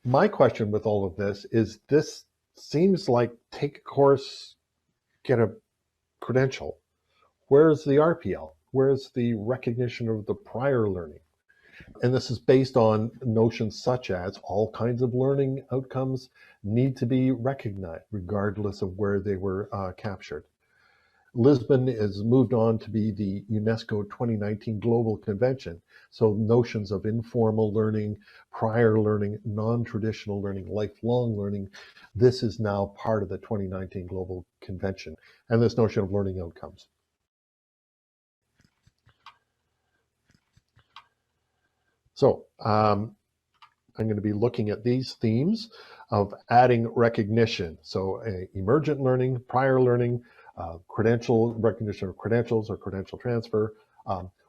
My question with all of this seems like take a course, get a credential. Where's the RPL? Where's the recognition of the prior learning? And this is based on notions such as all kinds of learning outcomes need to be recognized regardless of where they were captured. Lisbon is moved on to be the UNESCO 2019 Global Convention. So notions of informal learning, prior learning, non-traditional learning, lifelong learning, this is now part of the 2019 Global Convention, and this notion of learning outcomes. So I'm going to be looking at these themes of adding recognition. So emergent learning, prior learning, credential recognition of credentials or credential transfer,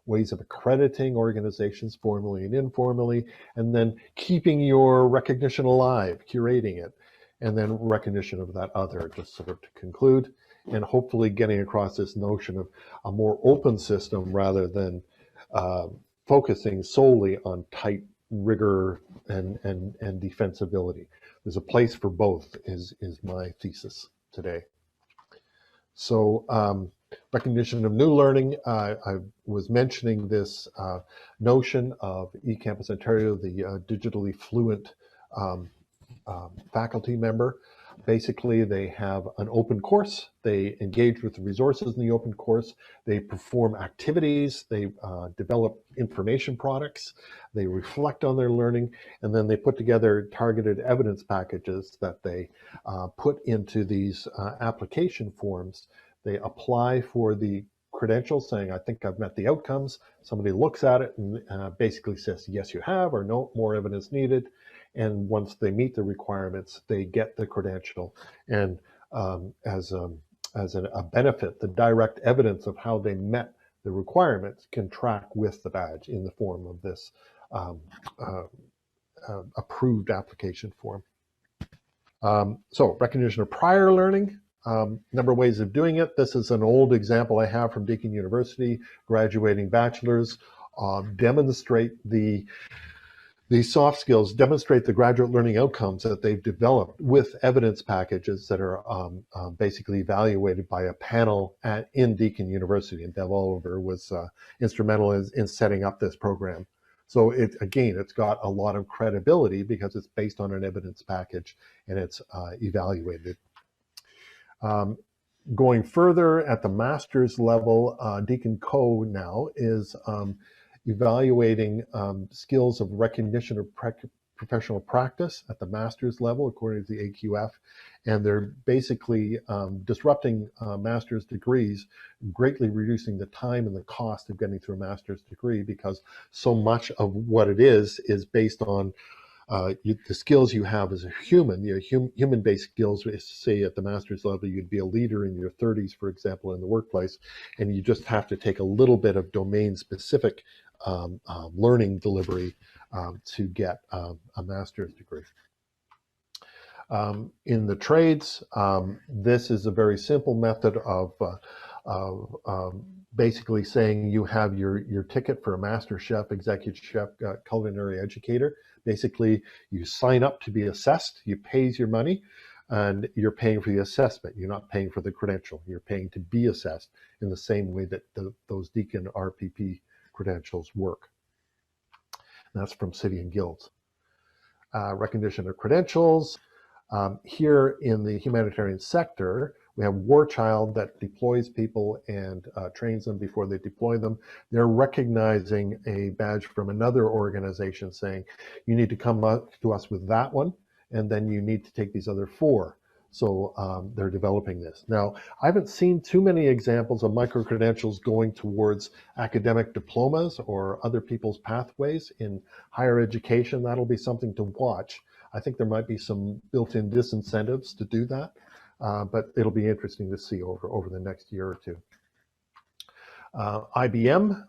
ways of accrediting organizations formally and informally, and then keeping your recognition alive, curating it, and then recognition of that other, just sort of to conclude, and hopefully getting across this notion of a more open system rather than focusing solely on tight rigor and defensibility. There's a place for both is my thesis today. So recognition of new learning, I was mentioning this notion of eCampus Ontario, the digitally fluent faculty member. Basically, they have an open course. They engage with the resources in the open course. They perform activities. They develop information products. They reflect on their learning, and then they put together targeted evidence packages that they put into these application forms. They apply for the credential saying, I think I've met the outcomes. Somebody looks at it and basically says, yes, you have, or no, more evidence needed. And once they meet the requirements, they get the credential. And as a benefit, the direct evidence of how they met the requirements can track with the badge in the form of this approved application form. So recognition of prior learning, number of ways of doing it. This is an old example I have from Deakin University, graduating bachelors, demonstrate these soft skills, demonstrate the graduate learning outcomes that they've developed with evidence packages that are basically evaluated by a panel in Deakin University. And Dev Oliver was instrumental in setting up this program. So it's got a lot of credibility because it's based on an evidence package and it's evaluated. Going further at the master's level, Deakin Co now is evaluating skills of recognition of professional practice at the master's level according to the AQF, and they're basically disrupting master's degrees, greatly reducing the time and the cost of getting through a master's degree, because so much of what it is based on the skills you have as a human, human-based skills. Say at the master's level, you'd be a leader in your 30s, for example, in the workplace, and you just have to take a little bit of domain-specific learning delivery to get a master's degree. In the trades, this is a very simple method of basically saying you have your ticket for a master chef, executive chef, culinary educator. Basically, you sign up to be assessed, you pay your money, and you're paying for the assessment. You're not paying for the credential. You're paying to be assessed in the same way that those Deakin RPP credentials work. And that's from City and Guilds. Recognition of credentials. Here in the humanitarian sector, we have War Child that deploys people and trains them before they deploy them. They're recognizing a badge from another organization saying, you need to come up to us with that one, and then you need to take these other 4. So they're developing this. Now, I haven't seen too many examples of micro-credentials going towards academic diplomas or other people's pathways in higher education. That'll be something to watch. I think there might be some built-in disincentives to do that, but it'll be interesting to see over the next year or 2. IBM,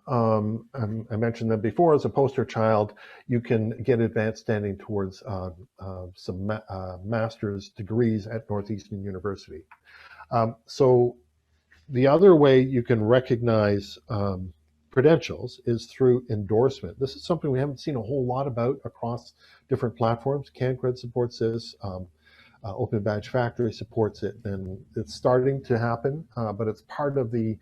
I mentioned them before, as a poster child, you can get advanced standing towards some master's degrees at Northeastern University. So the other way you can recognize credentials is through endorsement. This is something we haven't seen a whole lot about across different platforms. CanCred supports this. Open Badge Factory supports it, and it's starting to happen, but it's part of the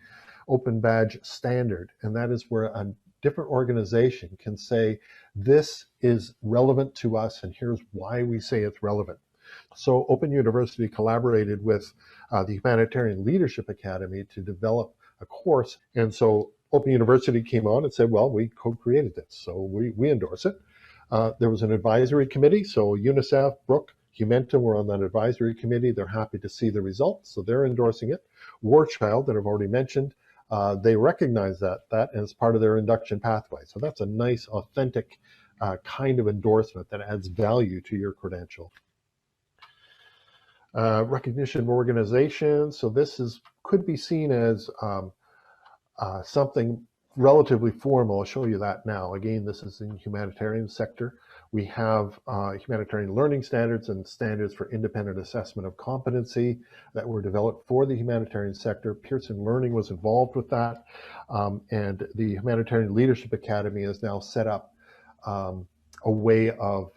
Open Badge standard, and that is where a different organization can say, this is relevant to us, and here's why we say it's relevant. So Open University collaborated with the Humanitarian Leadership Academy to develop a course, and so Open University came on and said, well, we co-created this, so we endorse it. There was an advisory committee, so UNICEF, Brooke, Humantum were on that advisory committee. They're happy to see the results, so they're endorsing it. War Child, that I've already mentioned, they recognize that as part of their induction pathway. So that's a nice, authentic kind of endorsement that adds value to your credential. Recognition of organizations. So this could be seen as something relatively formal. I'll show you that now. Again, this is in the humanitarian sector. We have humanitarian learning standards and standards for independent assessment of competency that were developed for the humanitarian sector. Pearson Learning was involved with that. And the Humanitarian Leadership Academy has now set up a way of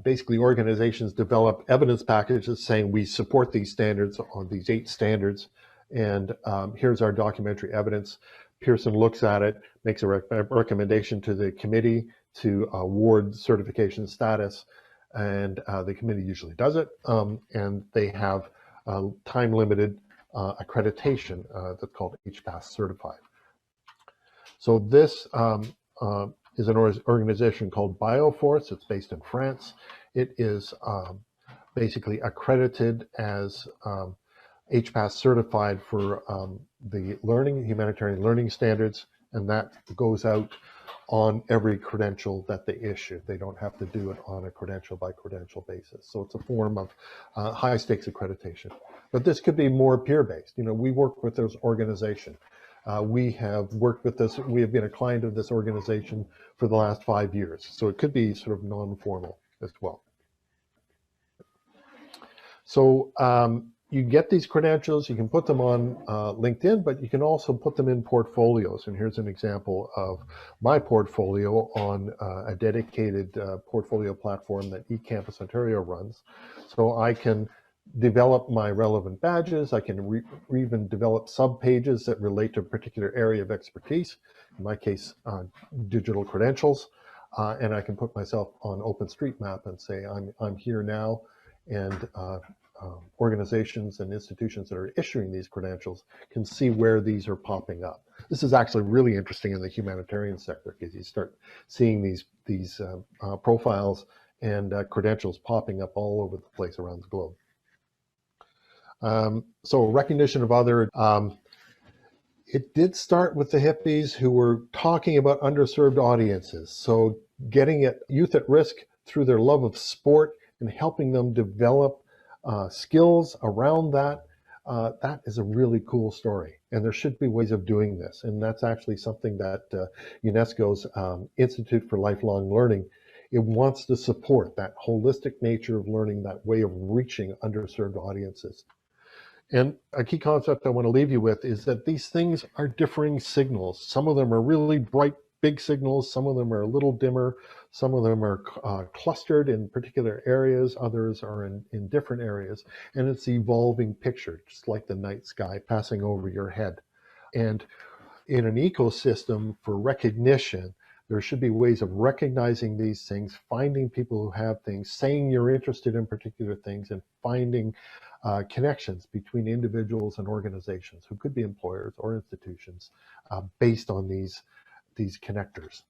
basically organizations develop evidence packages saying we support these standards on these 8 standards. And here's our documentary evidence. Pearson looks at it, makes a recommendation to the committee to award certification status, and the committee usually does it, and they have time-limited accreditation that's called HPAS Certified. So this is an organization called Bioforce. It's based in France. It is basically accredited as HPAS certified for the humanitarian learning standards, and that goes out on every credential that they issue. They don't have to do it on a credential by credential basis. So it's a form of high stakes accreditation. But this could be more peer-based. You know, we work with this organization. We have worked with this, we have been a client of this organization for the last 5 years. So it could be sort of non-formal as well. So you get these credentials, you can put them on LinkedIn, but you can also put them in portfolios. And here's an example of my portfolio on a dedicated portfolio platform that eCampus Ontario runs. So I can develop my relevant badges. I can even develop sub-pages that relate to a particular area of expertise. In my case, digital credentials. And I can put myself on OpenStreetMap and say, I'm here now, and organizations and institutions that are issuing these credentials can see where these are popping up. This is actually really interesting in the humanitarian sector, because you start seeing these profiles and credentials popping up all over the place around the globe. So recognition of other, it did start with the hippies who were talking about underserved audiences. So getting at youth at risk through their love of sport and helping them develop skills around that, that is a really cool story. And there should be ways of doing this. And that's actually something that UNESCO's Institute for Lifelong Learning, it wants to support that holistic nature of learning, that way of reaching underserved audiences. And a key concept I want to leave you with is that these things are differing signals. Some of them are really bright, big signals. Some of them are a little dimmer. Some of them are clustered in particular areas. Others are in different areas. And it's an evolving picture, just like the night sky passing over your head. And in an ecosystem for recognition, there should be ways of recognizing these things, finding people who have things, saying you're interested in particular things, and finding connections between individuals and organizations who could be employers or institutions based on these connectors.